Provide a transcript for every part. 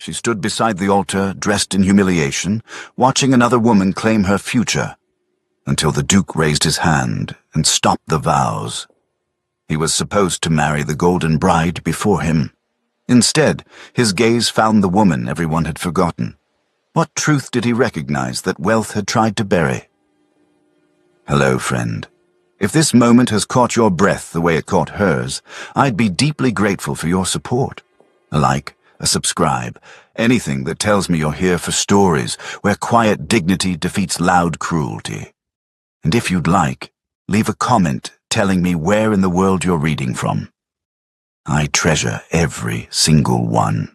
She stood beside the altar, dressed in humiliation, watching another woman claim her future, until the Duke raised his hand and stopped the vows. He was supposed to marry the golden bride before him. Instead, his gaze found the woman everyone had forgotten. What truth did he recognize that wealth had tried to bury? Hello, friend. If this moment has caught your breath the way it caught hers, I'd be deeply grateful for your support. A like, a subscribe, anything that tells me you're here for stories where quiet dignity defeats loud cruelty. And if you'd like, leave a comment telling me where in the world you're reading from. I treasure every single one.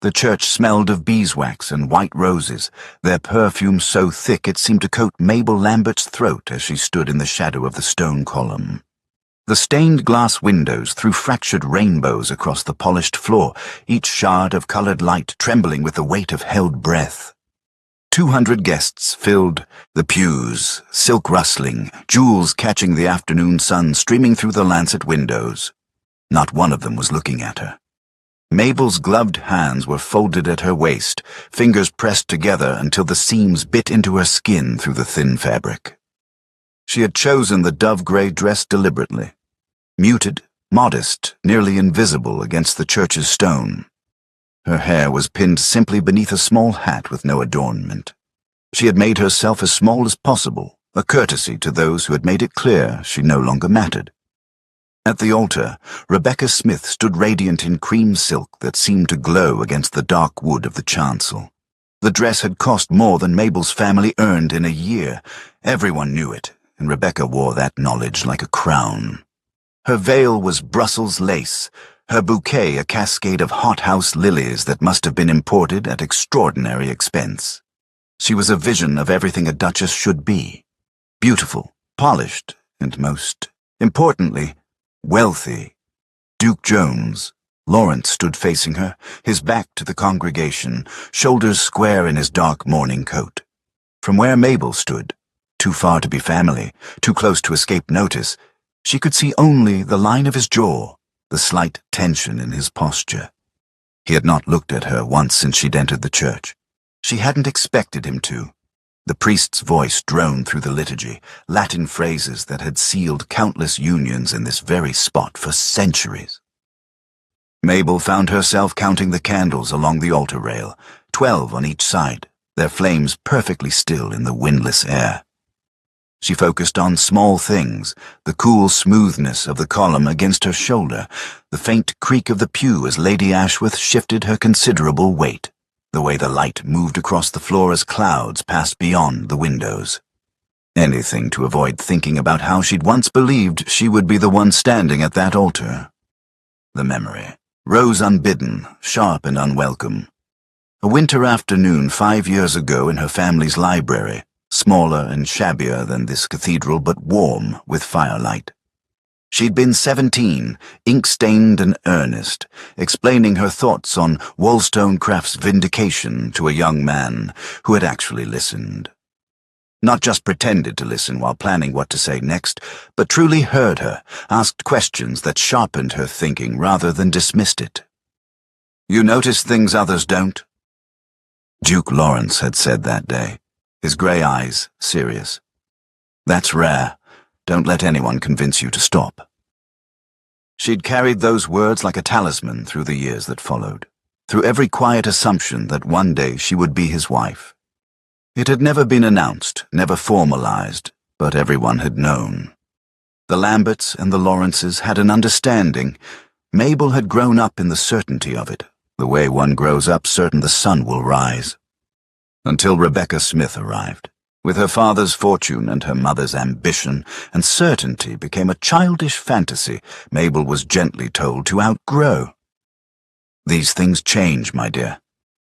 The church smelled of beeswax and white roses, their perfume so thick it seemed to coat Mabel Lambert's throat as she stood in the shadow of the stone column. The stained glass windows threw fractured rainbows across the polished floor, each shard of colored light trembling with the weight of held breath. 200 guests filled the pews, silk rustling, jewels catching the afternoon sun streaming through the lancet windows. Not one of them was looking at her. Mabel's gloved hands were folded at her waist, fingers pressed together until the seams bit into her skin through the thin fabric. She had chosen the dove-gray dress deliberately. Muted, modest, nearly invisible against the church's stone. Her hair was pinned simply beneath a small hat with no adornment. She had made herself as small as possible, a courtesy to those who had made it clear she no longer mattered. At the altar, Rebecca Smith stood radiant in cream silk that seemed to glow against the dark wood of the chancel. The dress had cost more than Mabel's family earned in a year. Everyone knew it, and Rebecca wore that knowledge like a crown. Her veil was Brussels lace, her bouquet a cascade of hothouse lilies that must have been imported at extraordinary expense. She was a vision of everything a duchess should be. Beautiful, polished, and most importantly, wealthy. Duke Jones, Lawrence, stood facing her, his back to the congregation, shoulders square in his dark mourning coat. From where Mabel stood, too far to be family, too close to escape notice, she could see only the line of his jaw, the slight tension in his posture. He had not looked at her once since she'd entered the church. She hadn't expected him to. The priest's voice droned through the liturgy, Latin phrases that had sealed countless unions in this very spot for centuries. Mabel found herself counting the candles along the altar rail, 12 on each side, their flames perfectly still in the windless air. She focused on small things, the cool smoothness of the column against her shoulder, the faint creak of the pew as Lady Ashworth shifted her considerable weight, the way the light moved across the floor as clouds passed beyond the windows. Anything to avoid thinking about how she'd once believed she would be the one standing at that altar. The memory rose unbidden, sharp and unwelcome. A winter afternoon 5 years ago in her family's library, smaller and shabbier than this cathedral but warm with firelight. She'd been 17, ink-stained and earnest, explaining her thoughts on Wollstonecraft's Vindication to a young man who had actually listened. Not just pretended to listen while planning what to say next, but truly heard her, asked questions that sharpened her thinking rather than dismissed it. "You notice things others don't?" Duke Lawrence had said that day, his grey eyes serious. "That's rare. Don't let anyone convince you to stop." She'd carried those words like a talisman through the years that followed, through every quiet assumption that one day she would be his wife. It had never been announced, never formalized, but everyone had known. The Lamberts and the Lawrences had an understanding. Mabel had grown up in the certainty of it, the way one grows up certain the sun will rise. Until Rebecca Smith arrived. With her father's fortune and her mother's ambition, and certainty became a childish fantasy Mabel was gently told to outgrow. "These things change, my dear,"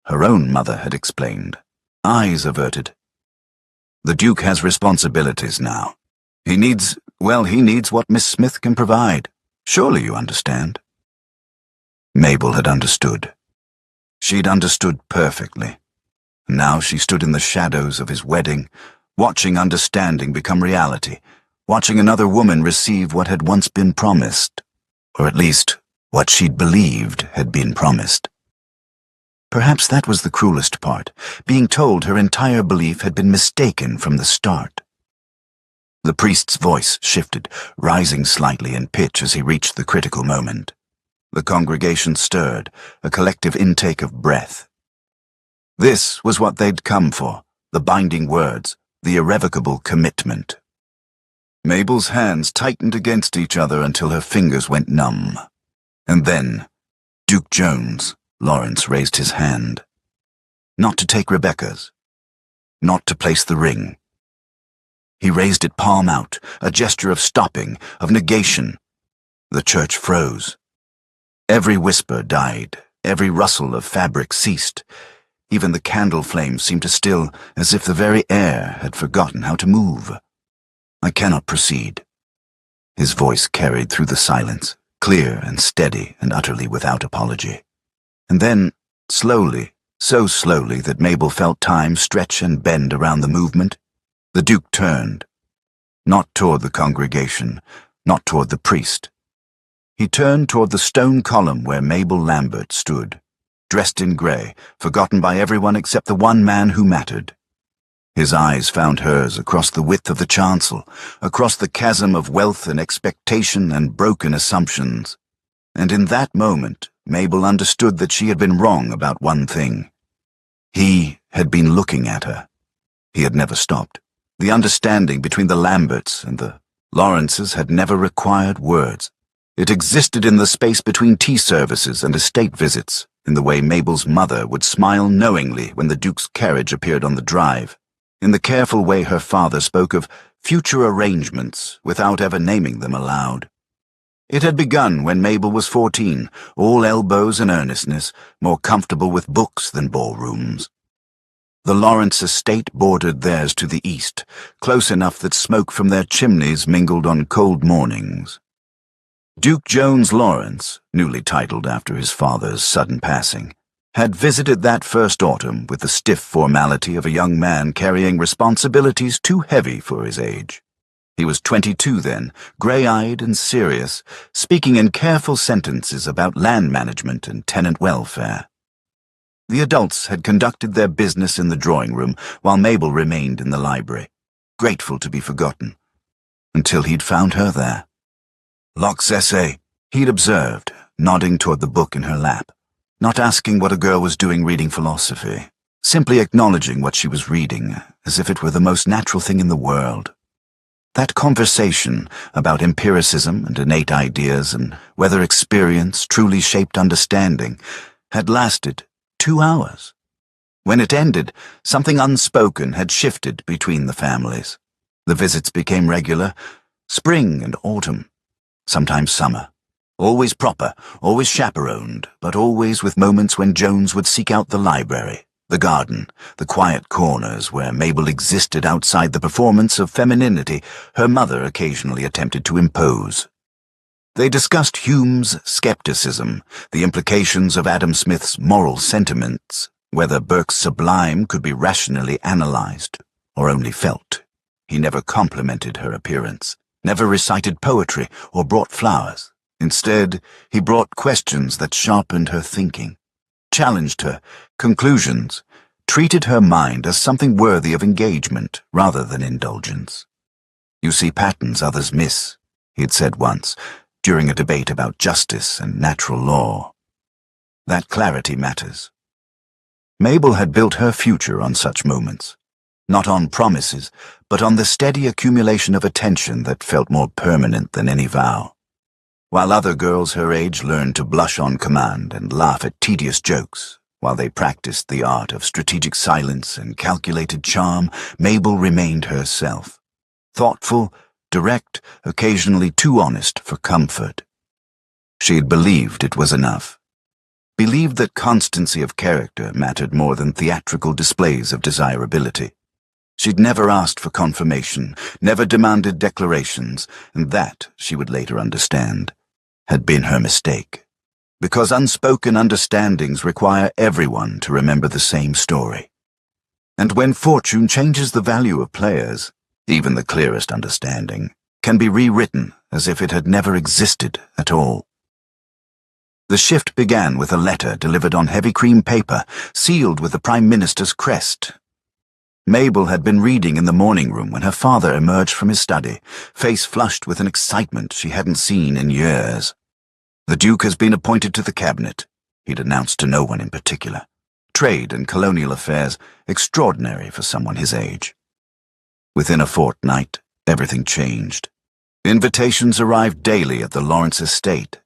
her own mother had explained, eyes averted. "The Duke has responsibilities now. He needs what Miss Smith can provide. Surely you understand." Mabel had understood. She'd understood perfectly. Now she stood in the shadows of his wedding, watching understanding become reality, watching another woman receive what had once been promised, or at least what she'd believed had been promised. Perhaps that was the cruelest part, being told her entire belief had been mistaken from the start. The priest's voice shifted, rising slightly in pitch as he reached the critical moment. The congregation stirred, a collective intake of breath. This was what they'd come for, the binding words, the irrevocable commitment. Mabel's hands tightened against each other until her fingers went numb. And then, Duke Jones, Lawrence raised his hand. Not to take Rebecca's. Not to place the ring. He raised it palm out, a gesture of stopping, of negation. The church froze. Every whisper died, every rustle of fabric ceased. Even the candle flames seemed to still, as if the very air had forgotten how to move. I cannot proceed. His voice carried through the silence, clear and steady and utterly without apology. And then, slowly, so slowly that Mabel felt time stretch and bend around the movement, the Duke turned. Not toward the congregation, not toward the priest. He turned toward the stone column where Mabel Lambert stood, dressed in grey, forgotten by everyone except the one man who mattered. His eyes found hers across the width of the chancel, across the chasm of wealth and expectation and broken assumptions. And in that moment, Mabel understood that she had been wrong about one thing. He had been looking at her. He had never stopped. The understanding between the Lamberts and the Lawrences had never required words. It existed in the space between tea services and estate visits, in the way Mabel's mother would smile knowingly when the Duke's carriage appeared on the drive, in the careful way her father spoke of future arrangements without ever naming them aloud. It had begun when Mabel was 14, all elbows and earnestness, more comfortable with books than ballrooms. The Lawrence estate bordered theirs to the east, close enough that smoke from their chimneys mingled on cold mornings. Duke Jones Lawrence, newly titled after his father's sudden passing, had visited that first autumn with the stiff formality of a young man carrying responsibilities too heavy for his age. He was 22 then, grey-eyed and serious, speaking in careful sentences about land management and tenant welfare. The adults had conducted their business in the drawing room, while Mabel remained in the library, grateful to be forgotten, until he'd found her there. Locke's essay, he'd observed, nodding toward the book in her lap, not asking what a girl was doing reading philosophy, simply acknowledging what she was reading, as if it were the most natural thing in the world. That conversation about empiricism and innate ideas and whether experience truly shaped understanding had lasted 2 hours. When it ended, something unspoken had shifted between the families. The visits became regular, spring and autumn, sometimes summer. Always proper, always chaperoned, but always with moments when Jones would seek out the library, the garden, the quiet corners where Mabel existed outside the performance of femininity her mother occasionally attempted to impose. They discussed Hume's skepticism, the implications of Adam Smith's moral sentiments, whether Burke's Sublime could be rationally analyzed or only felt. He never complimented her appearance, never recited poetry or brought flowers. Instead, he brought questions that sharpened her thinking, challenged her conclusions, treated her mind as something worthy of engagement rather than indulgence. "You see patterns others miss," he had said once, during a debate about justice and natural law. That clarity matters. Mabel had built her future on such moments, not on promises, but on the steady accumulation of attention that felt more permanent than any vow. While other girls her age learned to blush on command and laugh at tedious jokes, while they practiced the art of strategic silence and calculated charm, Mabel remained herself, thoughtful, direct, occasionally too honest for comfort. She had believed it was enough. Believed that constancy of character mattered more than theatrical displays of desirability. She'd never asked for confirmation, never demanded declarations, and that, she would later understand, had been her mistake. Because unspoken understandings require everyone to remember the same story. And when fortune changes the value of players, even the clearest understanding can be rewritten as if it had never existed at all. The shift began with a letter delivered on heavy cream paper, sealed with the Prime Minister's crest. Mabel had been reading in the morning room when her father emerged from his study, face flushed with an excitement she hadn't seen in years. "The Duke has been appointed to the cabinet," he'd announced to no one in particular. "Trade and colonial affairs, extraordinary for someone his age." Within a fortnight, everything changed. Invitations arrived daily at the Lawrence estate.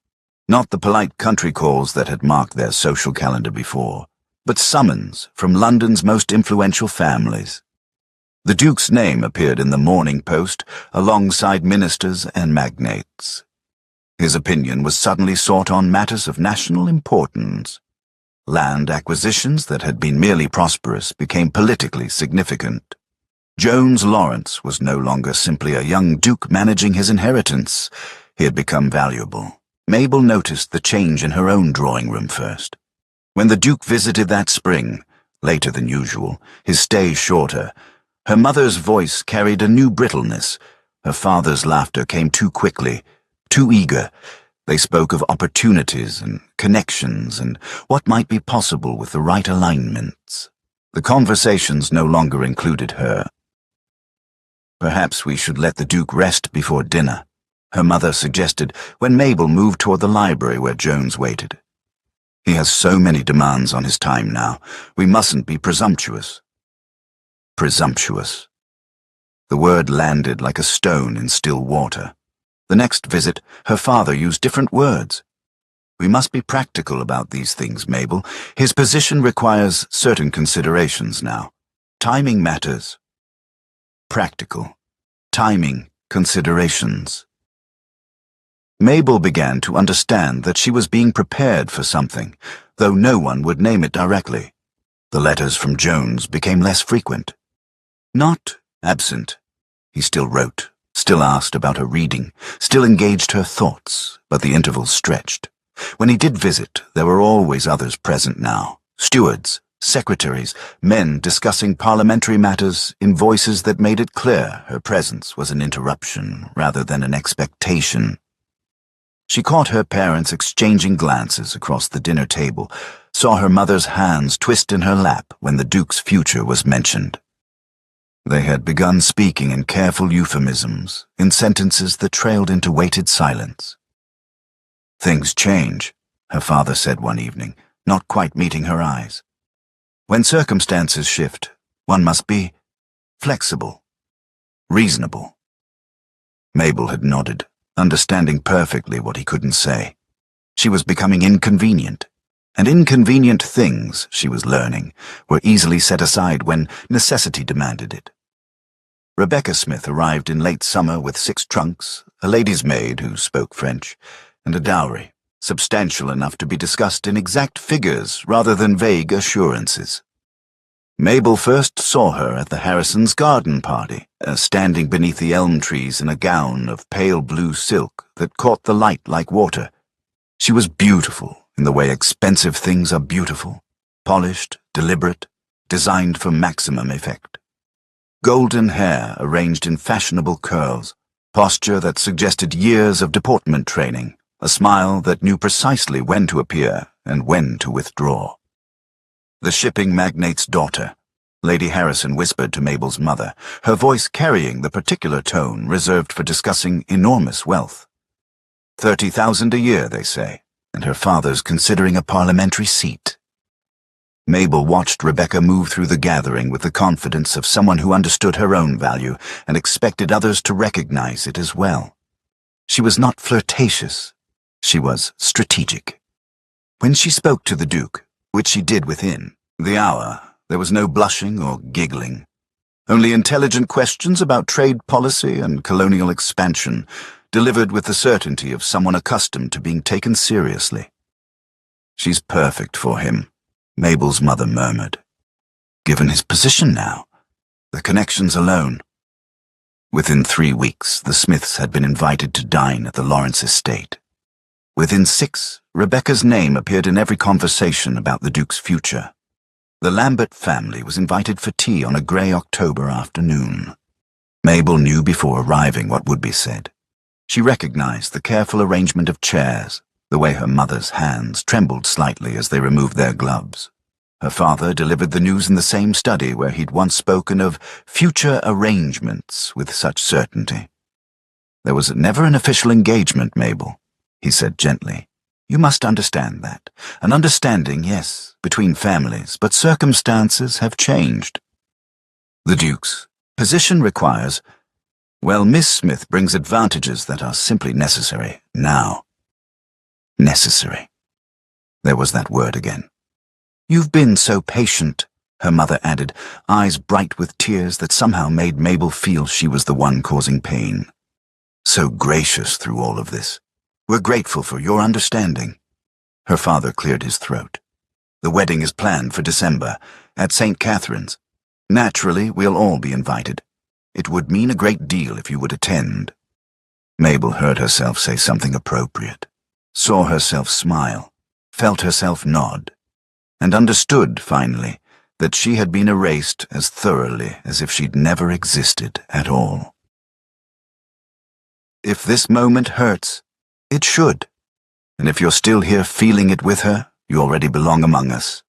Not the polite country calls that had marked their social calendar before, but summons from London's most influential families. The Duke's name appeared in the Morning Post alongside ministers and magnates. His opinion was suddenly sought on matters of national importance. Land acquisitions that had been merely prosperous became politically significant. Jones Lawrence was no longer simply a young duke managing his inheritance. He had become valuable. Mabel noticed the change in her own drawing room first. When the Duke visited that spring, later than usual, his stay shorter, her mother's voice carried a new brittleness. Her father's laughter came too quickly, too eager. They spoke of opportunities and connections and what might be possible with the right alignments. The conversations no longer included her. "Perhaps we should let the Duke rest before dinner," her mother suggested when Mabel moved toward the library where Jones waited. "He has so many demands on his time now. We mustn't be presumptuous." Presumptuous. The word landed like a stone in still water. The next visit, her father used different words. "We must be practical about these things, Mabel. His position requires certain considerations now. Timing matters." Practical. Timing. Considerations. Mabel began to understand that she was being prepared for something, though no one would name it directly. The letters from Jones became less frequent. Not absent. He still wrote, still asked about her reading, still engaged her thoughts, but the intervals stretched. When he did visit, there were always others present now. Stewards, secretaries, men discussing parliamentary matters in voices that made it clear her presence was an interruption rather than an expectation. She caught her parents exchanging glances across the dinner table, saw her mother's hands twist in her lap when the Duke's future was mentioned. They had begun speaking in careful euphemisms, in sentences that trailed into weighted silence. "Things change," her father said one evening, not quite meeting her eyes. "When circumstances shift, one must be flexible, reasonable." Mabel had nodded, understanding perfectly what he couldn't say. She was becoming inconvenient, and inconvenient things, she was learning, were easily set aside when necessity demanded it. Rebecca Smith arrived in late summer with 6 trunks, a lady's maid who spoke French, and a dowry, substantial enough to be discussed in exact figures rather than vague assurances. Mabel first saw her at the Harrisons' garden party, standing beneath the elm trees in a gown of pale blue silk that caught the light like water. She was beautiful in the way expensive things are beautiful, polished, deliberate, designed for maximum effect. Golden hair arranged in fashionable curls, posture that suggested years of deportment training, a smile that knew precisely when to appear and when to withdraw. The shipping magnate's daughter, Lady Harrison whispered to Mabel's mother, her voice carrying the particular tone reserved for discussing enormous wealth. 30,000 a year, they say, and her father's considering a parliamentary seat. Mabel watched Rebecca move through the gathering with the confidence of someone who understood her own value and expected others to recognize it as well. She was not flirtatious. She was strategic. When she spoke to the Duke, which she did within the hour, there was no blushing or giggling. Only intelligent questions about trade policy and colonial expansion, delivered with the certainty of someone accustomed to being taken seriously. "She's perfect for him," Mabel's mother murmured. "Given his position now, the connections alone." Within 3 weeks, the Smiths had been invited to dine at the Lawrence estate. Within 6, Rebecca's name appeared in every conversation about the Duke's future. The Lambert family was invited for tea on a grey October afternoon. Mabel knew before arriving what would be said. She recognized the careful arrangement of chairs, the way her mother's hands trembled slightly as they removed their gloves. Her father delivered the news in the same study where he'd once spoken of future arrangements with such certainty. "There was never an official engagement, Mabel," he said gently. "You must understand that. An understanding, yes, between families, but circumstances have changed." The Duke's position requires, well, Miss Smith brings advantages that are simply necessary now. Necessary. There was that word again. "You've been so patient," her mother added, eyes bright with tears that somehow made Mabel feel she was the one causing pain. "So gracious through all of this. We're grateful for your understanding." Her father cleared his throat. "The wedding is planned for December, at St. Catherine's. Naturally, we'll all be invited. It would mean a great deal if you would attend." Mabel heard herself say something appropriate, saw herself smile, felt herself nod, and understood, finally, that she had been erased as thoroughly as if she'd never existed at all. If this moment hurts, it should. And if you're still here feeling it with her, you already belong among us.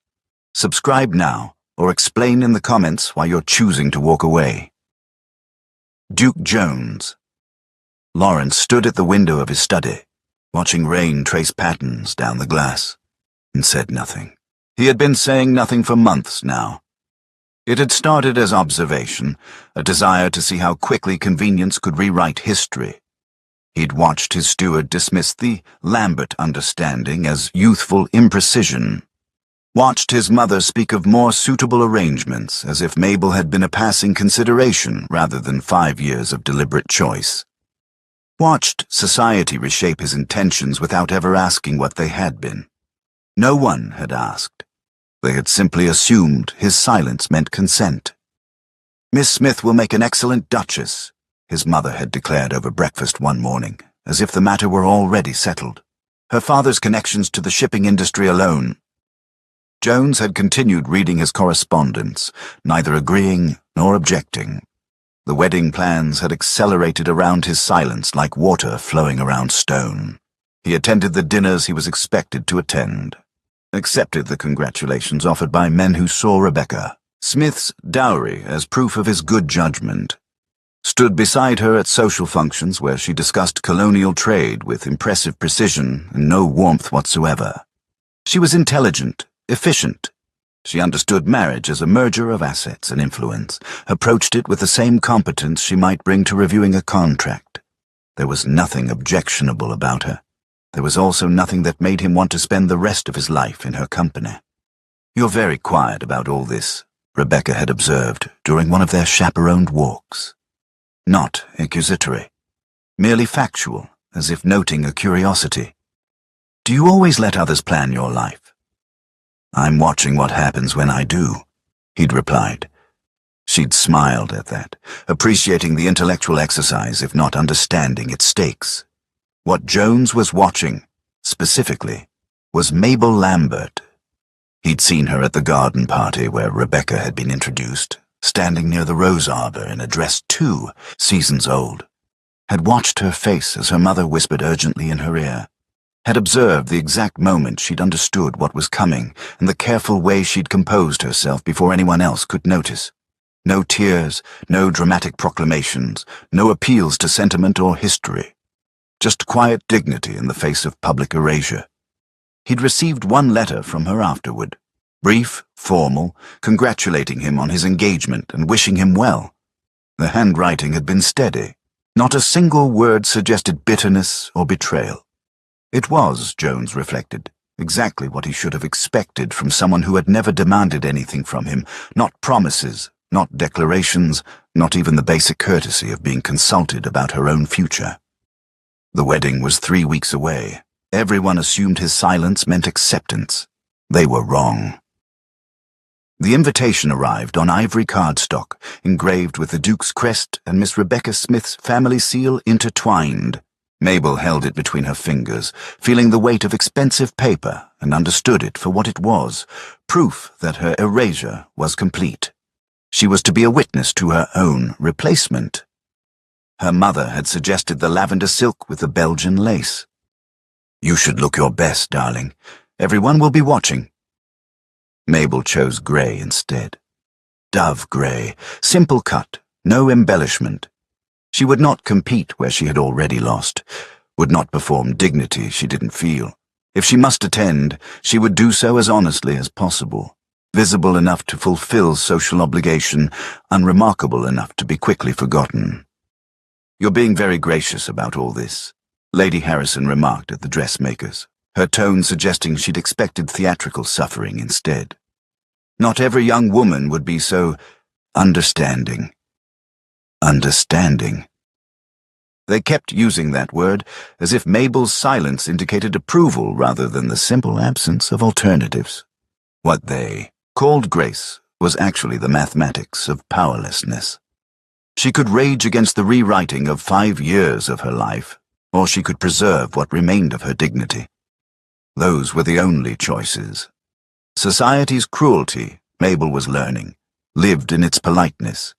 Subscribe now, or explain in the comments why you're choosing to walk away. Duke Jones. Lawrence stood at the window of his study, watching rain trace patterns down the glass, and said nothing. He had been saying nothing for months now. It had started as observation, a desire to see how quickly convenience could rewrite history. He'd watched his steward dismiss the Lambert understanding as youthful imprecision, watched his mother speak of more suitable arrangements as if Mabel had been a passing consideration rather than 5 years of deliberate choice. Watched society reshape his intentions without ever asking what they had been. No one had asked. They had simply assumed his silence meant consent. "Miss Smith will make an excellent duchess," his mother had declared over breakfast one morning, as if the matter were already settled. Her father's connections to the shipping industry alone. Jones had continued reading his correspondence, neither agreeing nor objecting. The wedding plans had accelerated around his silence like water flowing around stone. He attended the dinners he was expected to attend, accepted the congratulations offered by men who saw Rebecca Smith's dowry as proof of his good judgment, stood beside her at social functions where she discussed colonial trade with impressive precision and no warmth whatsoever. She was intelligent, efficient. She understood marriage as a merger of assets and influence, approached it with the same competence she might bring to reviewing a contract. There was nothing objectionable about her. There was also nothing that made him want to spend the rest of his life in her company. "You're very quiet about all this," Rebecca had observed during one of their chaperoned walks. Not accusatory, merely factual, as if noting a curiosity. "Do you always let others plan your life?" "I'm watching what happens when I do," he'd replied. She'd smiled at that, appreciating the intellectual exercise if not understanding its stakes. What Jones was watching, specifically, was Mabel Lambert. He'd seen her at the garden party where Rebecca had been introduced, standing near the rose arbor in a dress 2 seasons old, had watched her face as her mother whispered urgently in her ear, had observed the exact moment she'd understood what was coming and the careful way she'd composed herself before anyone else could notice. No tears, no dramatic proclamations, no appeals to sentiment or history. Just quiet dignity in the face of public erasure. He'd received one letter from her afterward, brief, formal, congratulating him on his engagement and wishing him well. The handwriting had been steady. Not a single word suggested bitterness or betrayal. It was, Jones reflected, exactly what he should have expected from someone who had never demanded anything from him, not promises, not declarations, not even the basic courtesy of being consulted about her own future. The wedding was 3 weeks away. Everyone assumed his silence meant acceptance. They were wrong. The invitation arrived on ivory cardstock, engraved with the Duke's crest and Miss Rebecca Smith's family seal intertwined. Mabel held it between her fingers, feeling the weight of expensive paper, and understood it for what it was, proof that her erasure was complete. She was to be a witness to her own replacement. Her mother had suggested the lavender silk with the Belgian lace. You should look your best, darling. Everyone will be watching. Mabel chose grey instead. Dove grey, simple cut, no embellishment. She would not compete where she had already lost, would not perform dignity she didn't feel. If she must attend, she would do so as honestly as possible, visible enough to fulfill social obligation, unremarkable enough to be quickly forgotten. "You're being very gracious about all this," Lady Harrison remarked at the dressmakers, her tone suggesting she'd expected theatrical suffering instead. Not every young woman would be so understanding. Understanding. They kept using that word as if Mabel's silence indicated approval rather than the simple absence of alternatives. What they called grace was actually the mathematics of powerlessness. She could rage against the rewriting of 5 years of her life, or she could preserve what remained of her dignity. Those were the only choices. Society's cruelty, Mabel was learning, lived in its politeness,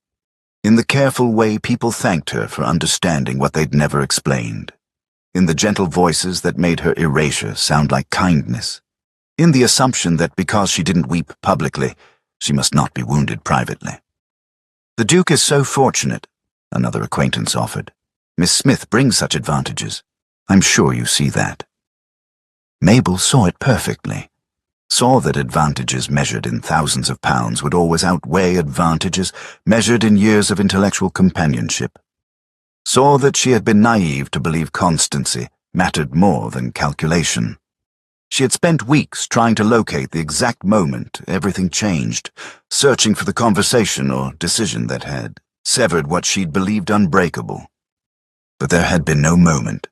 in the careful way people thanked her for understanding what they'd never explained, in the gentle voices that made her erasure sound like kindness, in the assumption that because she didn't weep publicly, she must not be wounded privately. "The Duke is so fortunate," another acquaintance offered. "Miss Smith brings such advantages. I'm sure you see that." Mabel saw it perfectly, saw that advantages measured in thousands of pounds would always outweigh advantages measured in years of intellectual companionship, saw that she had been naive to believe constancy mattered more than calculation. She had spent weeks trying to locate the exact moment everything changed, searching for the conversation or decision that had severed what she'd believed unbreakable. But there had been no moment,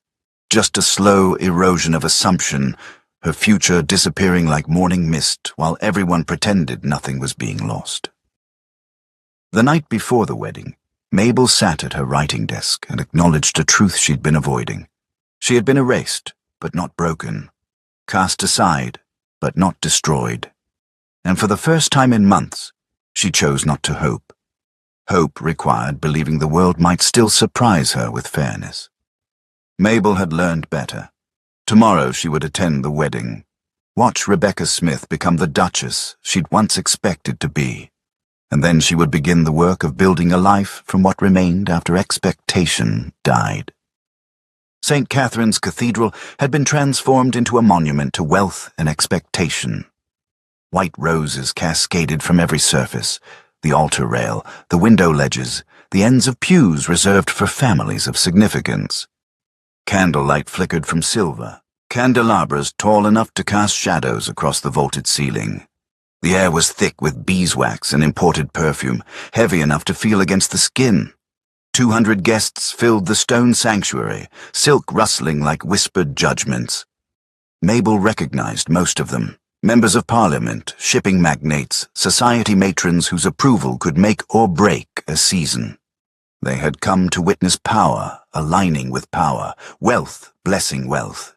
just a slow erosion of assumption, her future disappearing like morning mist while everyone pretended nothing was being lost. The night before the wedding, Mabel sat at her writing desk and acknowledged a truth she'd been avoiding. She had been erased, but not broken, cast aside, but not destroyed. And for the first time in months, she chose not to hope. Hope required believing the world might still surprise her with fairness. Mabel had learned better. Tomorrow she would attend the wedding, watch Rebecca Smith become the Duchess she'd once expected to be, and then she would begin the work of building a life from what remained after expectation died. St. Catherine's Cathedral had been transformed into a monument to wealth and expectation. White roses cascaded from every surface, the altar rail, the window ledges, the ends of pews reserved for families of significance. Candlelight flickered from silver, candelabras tall enough to cast shadows across the vaulted ceiling. The air was thick with beeswax and imported perfume, heavy enough to feel against the skin. 200 guests filled the stone sanctuary, silk rustling like whispered judgments. Mabel recognized most of them, members of parliament, shipping magnates, society matrons whose approval could make or break a season. They had come to witness power aligning with power, wealth blessing wealth.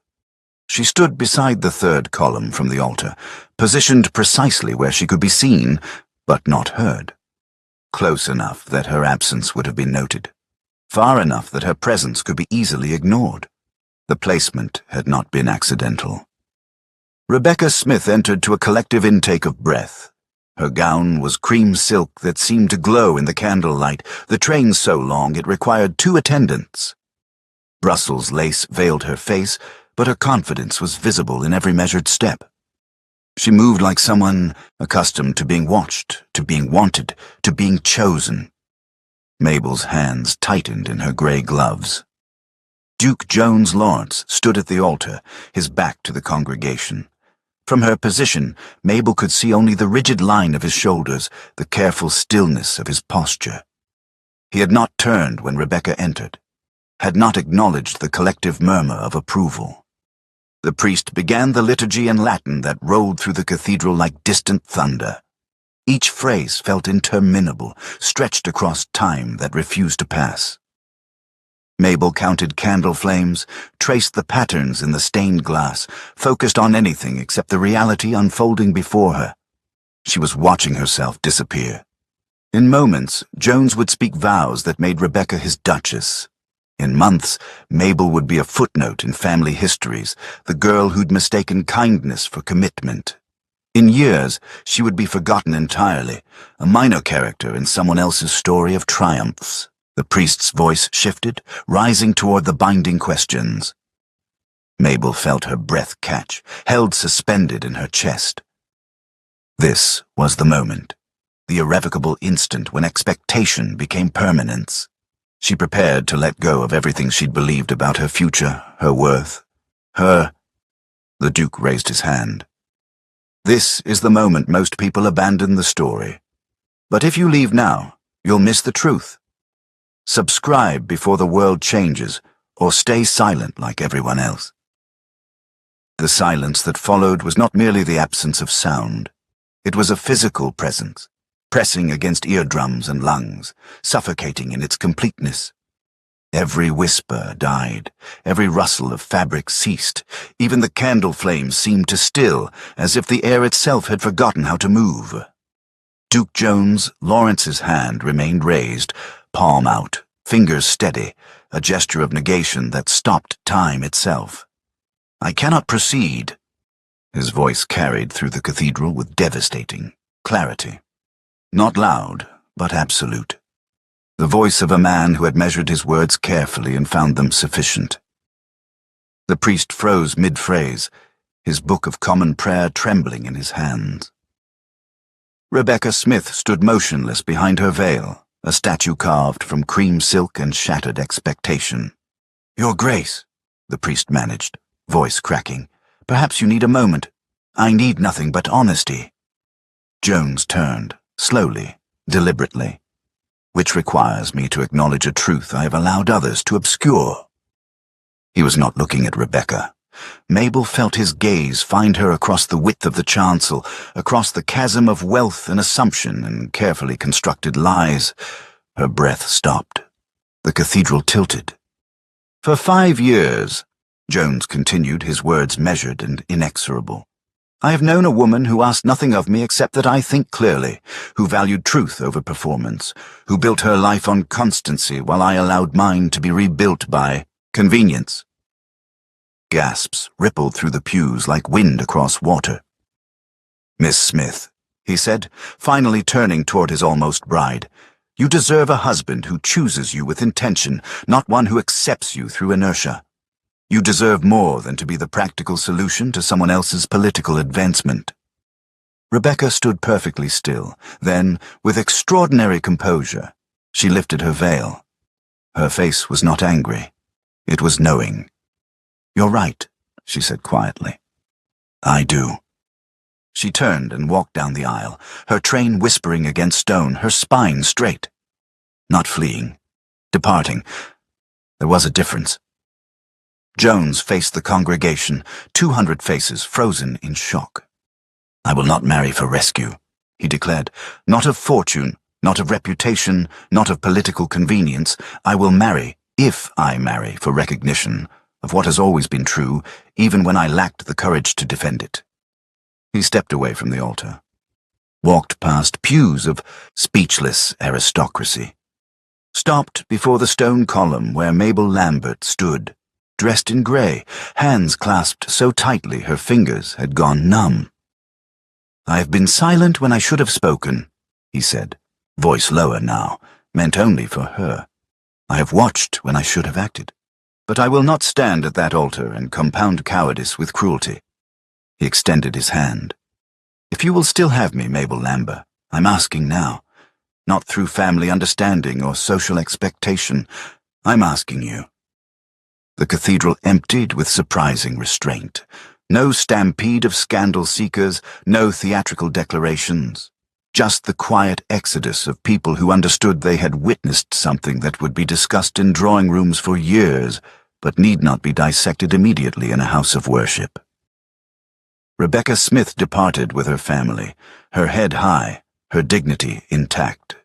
She stood beside the third column from the altar, positioned precisely where she could be seen, but not heard. Close enough that her absence would have been noted, far enough that her presence could be easily ignored. The placement had not been accidental. Rebecca Smith entered to a collective intake of breath. Her gown was cream silk that seemed to glow in the candlelight, the train so long it required 2 attendants. Brussels lace veiled her face, but her confidence was visible in every measured step. She moved like someone accustomed to being watched, to being wanted, to being chosen. Mabel's hands tightened in her grey gloves. Duke Jones Lawrence stood at the altar, his back to the congregation. From her position, Mabel could see only the rigid line of his shoulders, the careful stillness of his posture. He had not turned when Rebecca entered, had not acknowledged the collective murmur of approval. The priest began the liturgy in Latin that rolled through the cathedral like distant thunder. Each phrase felt interminable, stretched across time that refused to pass. Mabel counted candle flames, traced the patterns in the stained glass, focused on anything except the reality unfolding before her. She was watching herself disappear. In moments, Jones would speak vows that made Rebecca his duchess. In months, Mabel would be a footnote in family histories, the girl who'd mistaken kindness for commitment. In years, she would be forgotten entirely, a minor character in someone else's story of triumphs. The priest's voice shifted, rising toward the binding questions. Mabel felt her breath catch, held suspended in her chest. This was the moment, the irrevocable instant when expectation became permanence. She prepared to let go of everything she'd believed about her future, her worth, her... The Duke raised his hand. This is the moment most people abandon the story. But if you leave now, you'll miss the truth. Subscribe before the world changes, or stay silent like everyone else. The silence that followed was not merely the absence of sound. It was a physical presence, pressing against eardrums and lungs, suffocating in its completeness. Every whisper died, every rustle of fabric ceased, even the candle flames seemed to still, as if the air itself had forgotten how to move. Duke Jones, Lawrence's hand remained raised, palm out, fingers steady, a gesture of negation that stopped time itself. "I cannot proceed." His voice carried through the cathedral with devastating clarity. Not loud, but absolute. The voice of a man who had measured his words carefully and found them sufficient. The priest froze mid-phrase, his book of common prayer trembling in his hands. Rebecca Smith stood motionless behind her veil, a statue carved from cream silk and shattered expectation. "Your Grace," the priest managed, voice cracking, "perhaps you need a moment. I need nothing but honesty." Jones turned, slowly, deliberately. "Which requires me to acknowledge a truth I have allowed others to obscure." He was not looking at Rebecca. Mabel felt his gaze find her across the width of the chancel, across the chasm of wealth and assumption and carefully constructed lies. Her breath stopped. The cathedral tilted. "For 5 years," Jones continued, his words measured and inexorable, "I have known a woman who asked nothing of me except that I think clearly, who valued truth over performance, who built her life on constancy while I allowed mine to be rebuilt by convenience." Gasps rippled through the pews like wind across water. "Miss Smith," he said, finally turning toward his almost bride, "you deserve a husband who chooses you with intention, not one who accepts you through inertia. You deserve more than to be the practical solution to someone else's political advancement." Rebecca stood perfectly still. Then, with extraordinary composure, she lifted her veil. Her face was not angry. It was knowing. "You're right," she said quietly. "I do." She turned and walked down the aisle, her train whispering against stone, her spine straight. Not fleeing. Departing. There was a difference. Jones faced the congregation, 200 faces frozen in shock. "I will not marry for rescue," he declared. "Not of fortune, not of reputation, not of political convenience. I will marry, if I marry, for recognition of what has always been true, even when I lacked the courage to defend it." He stepped away from the altar, walked past pews of speechless aristocracy, stopped before the stone column where Mabel Lambert stood, dressed in grey, hands clasped so tightly her fingers had gone numb. "I have been silent when I should have spoken," he said, voice lower now, meant only for her. "I have watched when I should have acted. But I will not stand at that altar and compound cowardice with cruelty." He extended his hand. "If you will still have me, Mabel Lambert, I'm asking now, not through family understanding or social expectation. I'm asking you." The cathedral emptied with surprising restraint. No stampede of scandal seekers, no theatrical declarations. Just the quiet exodus of people who understood they had witnessed something that would be discussed in drawing rooms for years, but need not be dissected immediately in a house of worship. Rebecca Smith departed with her family, her head high, her dignity intact.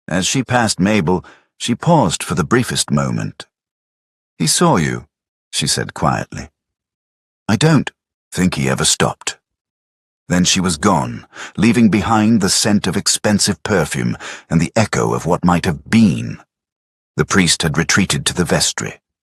As she passed Mabel, she paused for the briefest moment. "He saw you," she said quietly. "I don't think he ever stopped." Then she was gone, leaving behind the scent of expensive perfume and the echo of what might have been. The priest had retreated to the vestry.